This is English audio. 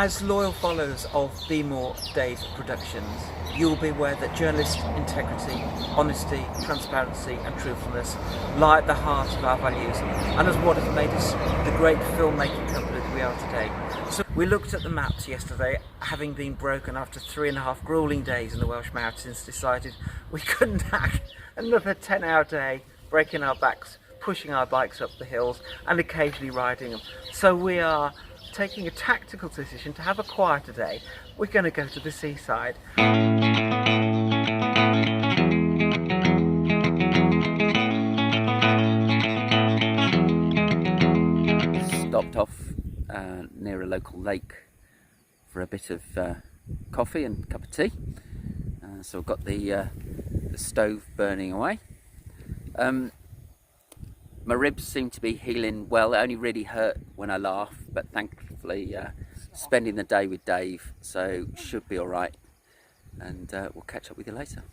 As loyal followers of Be More Dave Productions, you will be aware that journalist integrity, honesty, transparency and truthfulness lie at the heart of our values and is what has made us the great filmmaking company that we are today. So we looked at the maps yesterday, having been broken after 3.5 gruelling days in the Welsh mountains, decided we couldn't hack another 10-hour day breaking our backs, pushing our bikes up the hills and occasionally riding them. So we are taking a tactical decision to have a quieter day. We're going to go to the seaside. Stopped off near a local lake for a bit of coffee and a cup of tea. So I've got the stove burning away. My ribs seem to be healing well. It only really hurt when I laugh, but thankfully spending the day with Dave, so should be all right. And we'll catch up with you later.